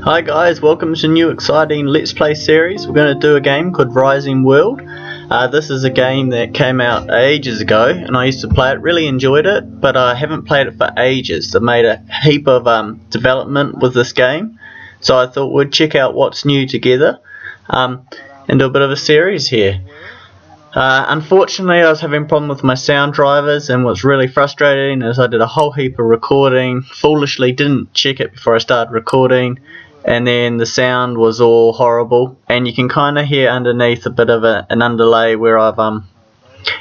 Hi guys, welcome to a new exciting Let's Play series. We're going to do a game called Rising World. This is a game that came out ages ago and I used to play it, really enjoyed it, but I haven't played it for ages. They made a heap of development with this game, so I thought we'd check out what's new together and do a bit of a series here. Unfortunately, I was having a problem with my sound drivers, and what's really frustrating is I did a whole heap of recording, foolishly didn't check it before I started recording, and then the sound was all horrible, and you can kind of hear underneath a bit of an underlay where I've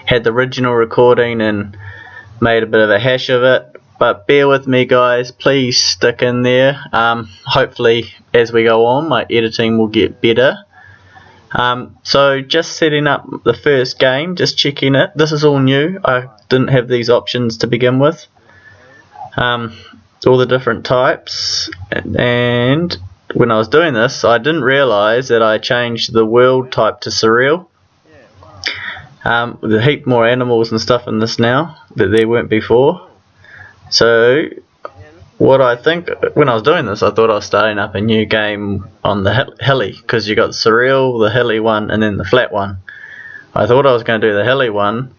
had the original recording and made a bit of a hash of it. But bear with me guys, please stick in there. Hopefully as we go on my editing will get better. So just setting up the first game, just checking it. This is all new. I didn't have these options to begin with. All the different types, and when I was doing this I didn't realise that I changed the world type to surreal. With a heap more animals and stuff in this now that there weren't before. So what I think, when I was doing this, I thought I was starting up a new game on the heli, because you got the surreal, the heli one, and then the flat one. I thought I was going to do the heli one,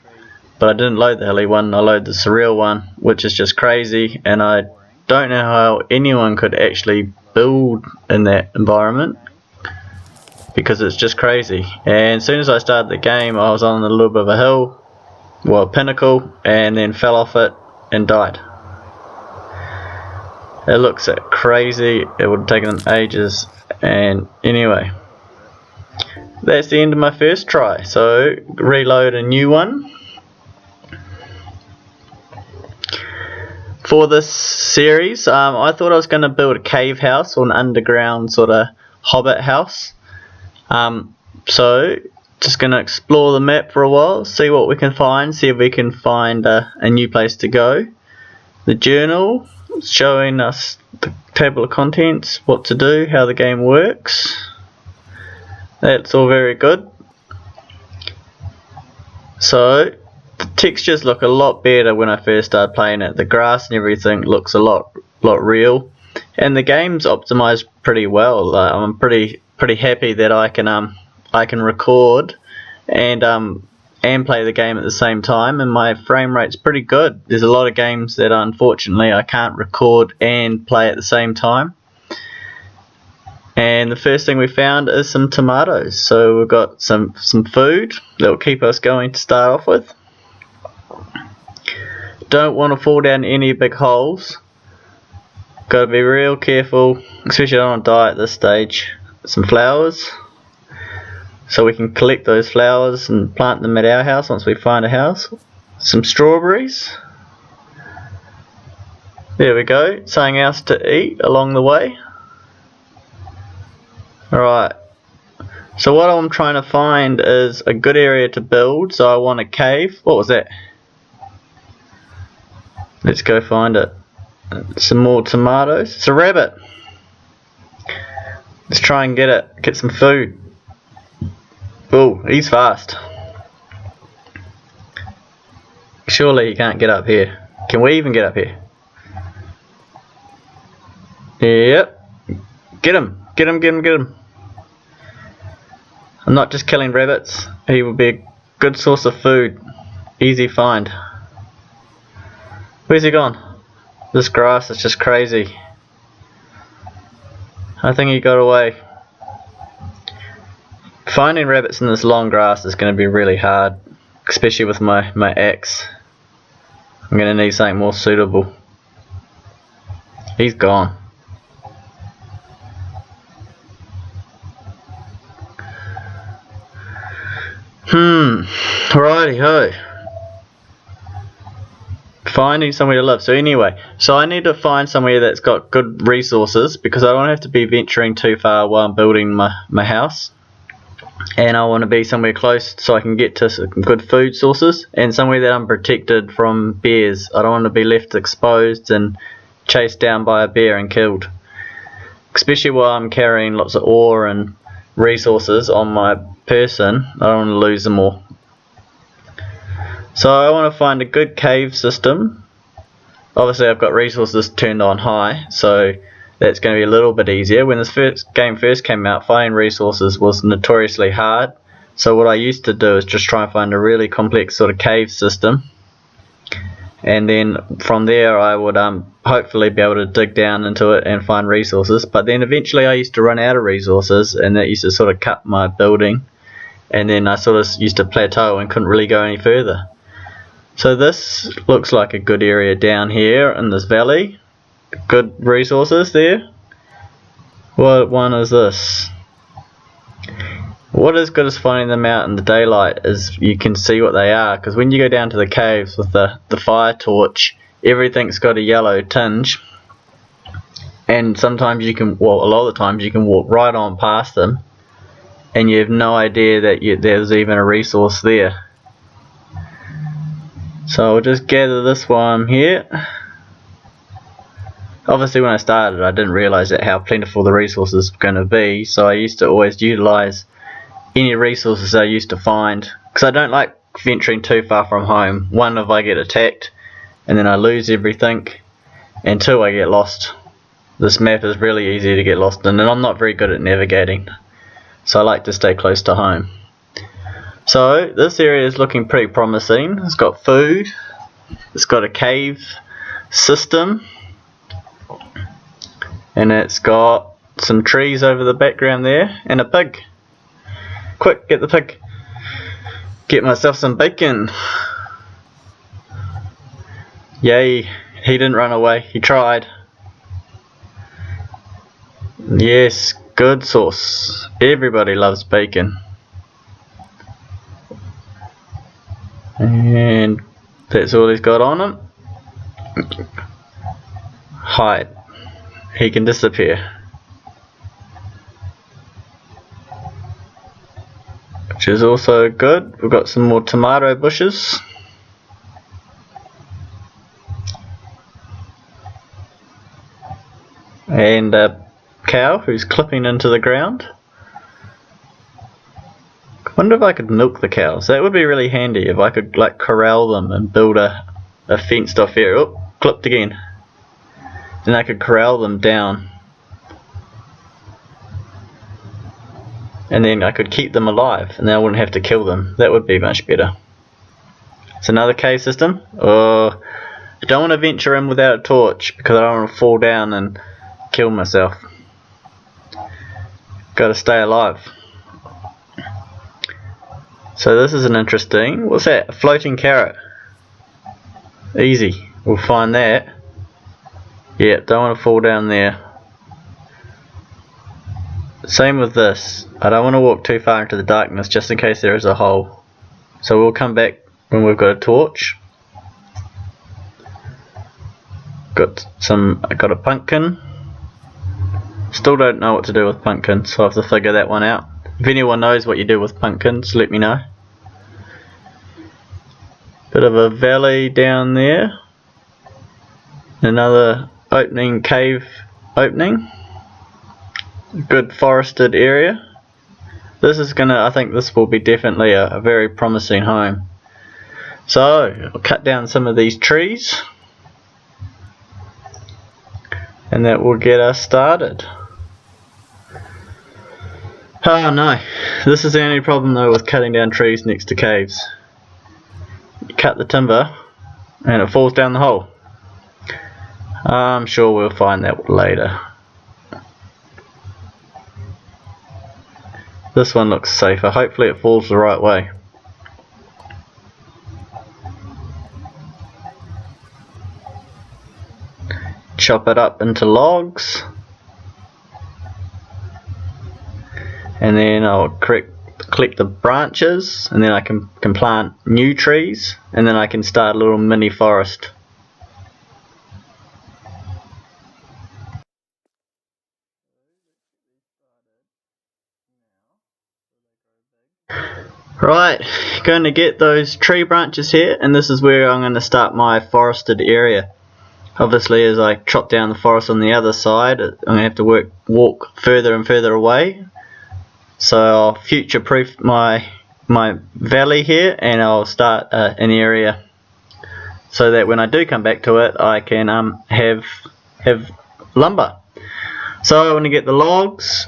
but I didn't load the heli one, I loaded the surreal one, which is just crazy, and I don't know how anyone could actually build in that environment, because it's just crazy. And as soon as I started the game, I was on a little bit of a hill, well, a pinnacle, and then fell off it and died. It looks crazy, it would have taken ages, and anyway, that's the end of my first try, so reload a new one. For this series, I thought I was going to build a cave house or an underground sort of hobbit house. So just going to explore the map for a while, see what we can find, see if we can find a new place to go. The journal showing us the table of contents, what to do, how the game works. That's all very good. So the textures look a lot better when I first started playing it. The grass and everything looks a lot real, and the game's optimized pretty well. I'm pretty happy that I can record and play the game at the same time, and my frame rate's pretty good. There's a lot of games that unfortunately I can't record and play at the same time. And the first thing we found is some tomatoes, so we've got some food that will keep us going to start off with. Don't want to fall down any big holes, got to be real careful, especially I don't want to die at this stage. Some flowers, so we can collect those flowers and plant them at our house once we find a house. Some strawberries. There we go, something else to eat along the way. Alright, so what I'm trying to find is a good area to build, so I want a cave. What was that? Let's go find it. Some more tomatoes. It's a rabbit. Let's try and get some food. Oh, he's fast. Surely he can't get up here. Can we even get up here? Yep. Get him. Get him. I'm not just killing rabbits. He would be a good source of food. Easy find. Where's he gone? This grass is just crazy. I think he got away. Finding rabbits in this long grass is going to be really hard, especially with my axe. I'm going to need something more suitable. He's gone. Righty ho. Finding somewhere to live. So anyway, so I need to find somewhere that's got good resources, because I don't have to be venturing too far while I'm building my house. And I want to be somewhere close so I can get to some good food sources, and somewhere that I'm protected from bears. I don't want to be left exposed and chased down by a bear and killed. Especially while I'm carrying lots of ore and resources on my person, I don't want to lose them all. So I want to find a good cave system. Obviously I've got resources turned on high, so that's going to be a little bit easier. When this game first came out, finding resources was notoriously hard. So what I used to do is just try and find a really complex sort of cave system, and then from there I would hopefully be able to dig down into it and find resources. But then eventually I used to run out of resources, and that used to sort of cut my building, and then I sort of used to plateau and couldn't really go any further. So this looks like a good area down here in this valley. Good resources there. What one is this? What is good as finding them out in the daylight is you can see what they are, because when you go down to the caves with the fire torch, everything's got a yellow tinge, and sometimes you can, well, a lot of the times you can walk right on past them and you have no idea that there's even a resource there. So I'll just gather this one here. Obviously when I started I didn't realise how plentiful the resources were going to be, so I used to always utilise any resources I used to find, because I don't like venturing too far from home. One, if I get attacked and then I lose everything, and two, I get lost. This map is really easy to get lost in, and I'm not very good at navigating, so I like to stay close to home. So this area is looking pretty promising. It's got food, it's got a cave system, and it's got some trees over the background there, and a pig. Quick, get the pig. Get myself some bacon. Yay, he didn't run away, he tried. Yes, good sauce. Everybody loves bacon. And that's all he's got on him. Hide. He can disappear. Which is also good. We've got some more tomato bushes. And a cow who's clipping into the ground. I wonder if I could milk the cows. That would be really handy if I could like corral them and build a fenced off area. Oh, clipped again. Then I could corral them down. And then I could keep them alive, and then I wouldn't have to kill them. That would be much better. It's another cave system. Oh, I don't want to venture in without a torch because I don't want to fall down and kill myself. Gotta stay alive. So this is an interesting, what's that? A floating carrot. Easy, we'll find that. Yeah, don't want to fall down there. Same with this. I don't want to walk too far into the darkness just in case there is a hole. So we'll come back when we've got a torch. I got a pumpkin. Still don't know what to do with pumpkins, so I have to figure that one out. If anyone knows what you do with pumpkins, let me know. Bit of a valley down there. Another opening, cave opening. Good forested area. This is I think this will be definitely a very promising home. So I'll cut down some of these trees, and that will get us started. Oh no, this is the only problem though with cutting down trees next to caves. You cut the timber and it falls down the hole. I'm sure we'll find that later. This one looks safer. Hopefully it falls the right way. Chop it up into logs. And then I'll collect the branches, and then I can plant new trees, and then I can start a little mini forest. Right, going to get those tree branches here, and this is where I'm going to start my forested area. Obviously as I chop down the forest on the other side, I'm going to have to walk further and further away. So I'll future proof my valley here, and I'll start an area so that when I do come back to it I can have lumber. So I want to get the logs.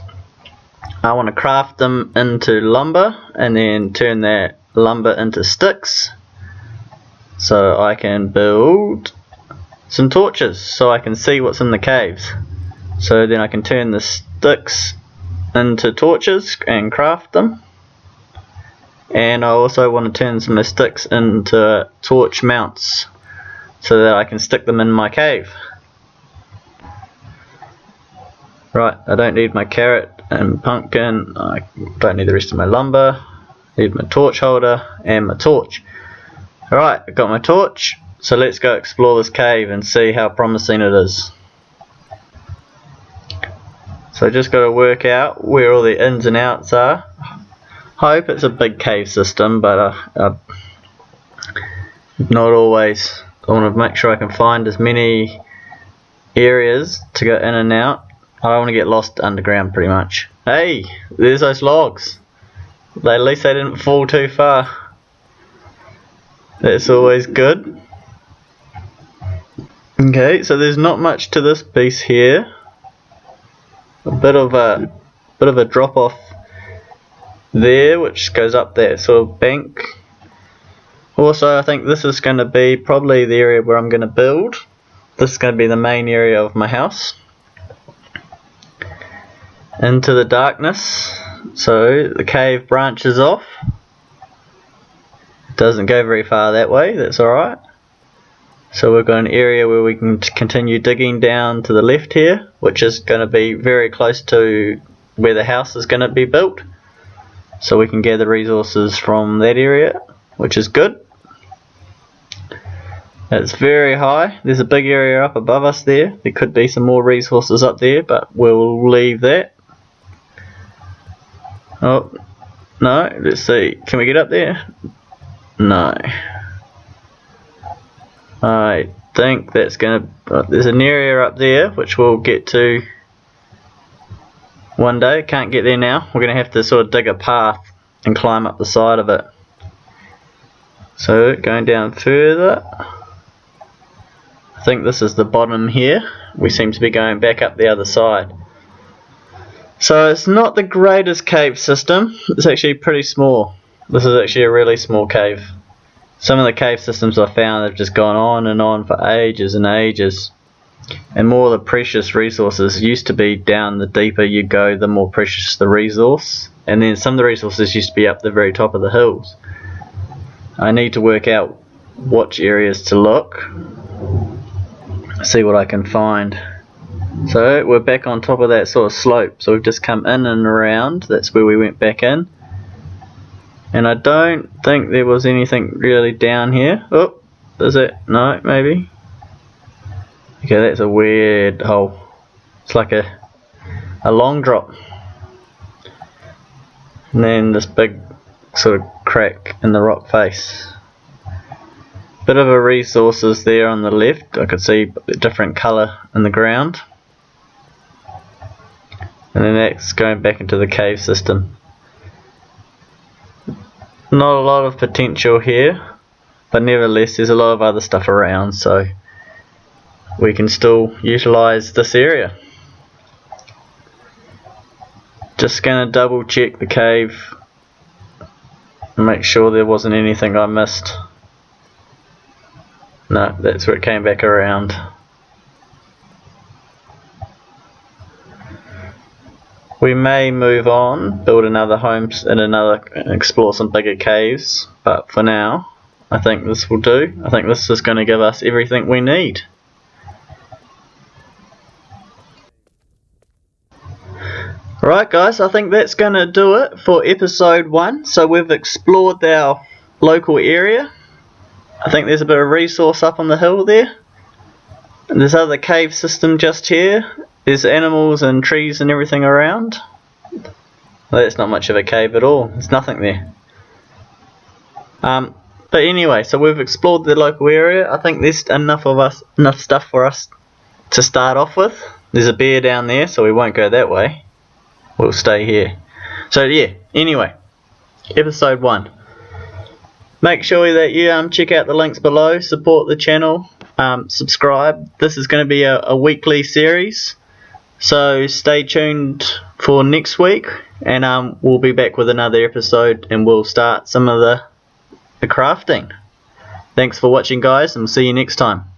I want to craft them into lumber and then turn that lumber into sticks so I can build some torches so I can see what's in the caves. So then I can turn the sticks into torches and craft them. And I also want to turn some of the sticks into torch mounts so that I can stick them in my cave. Right, I don't need my carrot and pumpkin, I don't need the rest of my lumber, I need my torch holder and my torch. Alright, I've got my torch, so let's go explore this cave and see how promising it is. So I just got to work out where all the ins and outs are. Hope it's a big cave system, but not always. I want to make sure I can find as many areas to go in and out. I don't want to get lost underground pretty much. Hey, there's those logs. At least they didn't fall too far. That's always good. Okay, so there's not much to this piece here. A bit of a drop off there, which goes up that sort of bank. Also, I think this is going to be probably the area where I'm going to build. This is going to be the main area of my house. Into the darkness, so the cave branches off. It doesn't go very far that way, that's alright. So we've got an area where we can continue digging down to the left here, which is going to be very close to where the house is going to be built. So we can gather resources from that area, which is good. It's very high. There's a big area up above us there. There could be some more resources up there, but we'll leave that. Oh, no, let's see. Can we get up there? No. I think that's going to... there's an area up there which we'll get to one day. Can't get there now. We're going to have to sort of dig a path and climb up the side of it. So going down further, I think this is the bottom here. We seem to be going back up the other side. So it's not the greatest cave system. It's actually pretty small. This is actually a really small cave. Some of the cave systems I found have just gone on and on for ages and ages. And more of the precious resources used to be down the deeper you go, the more precious the resource. And then some of the resources used to be up the very top of the hills. I need to work out which areas to look. See what I can find. So we're back on top of that sort of slope. So we've just come in and around. That's where we went back in. And I don't think there was anything really down here. Oh, is it? No, maybe. Okay, that's a weird hole. It's like a long drop. And then this big sort of crack in the rock face. Bit of a resources there on the left. I could see a different colour in the ground. And then that's going back into the cave system. Not a lot of potential here, but nevertheless there's a lot of other stuff around, so we can still utilise this area. Just going to double check the cave and make sure there wasn't anything I missed. No, that's where it came back around. We may move on, build another home and explore some bigger caves, but for now I think this will do. I think this is going to give us everything we need. Right guys, I think that's going to do it for episode 1. So we've explored our local area. I think there's a bit of resource up on the hill there. And there's other cave system just here. There's animals and trees and everything around. Well, that's not much of a cave at all. There's nothing there. But anyway, so we've explored the local area. I think there's enough stuff for us to start off with. There's a bear down there, so we won't go that way. We'll stay here. So yeah, anyway, episode 1. Make sure that you check out the links below, support the channel, subscribe. This is going to be a weekly series, So stay tuned for next week, and we'll be back with another episode, and we'll start some of the crafting. Thanks for watching, guys, and we'll see you next time.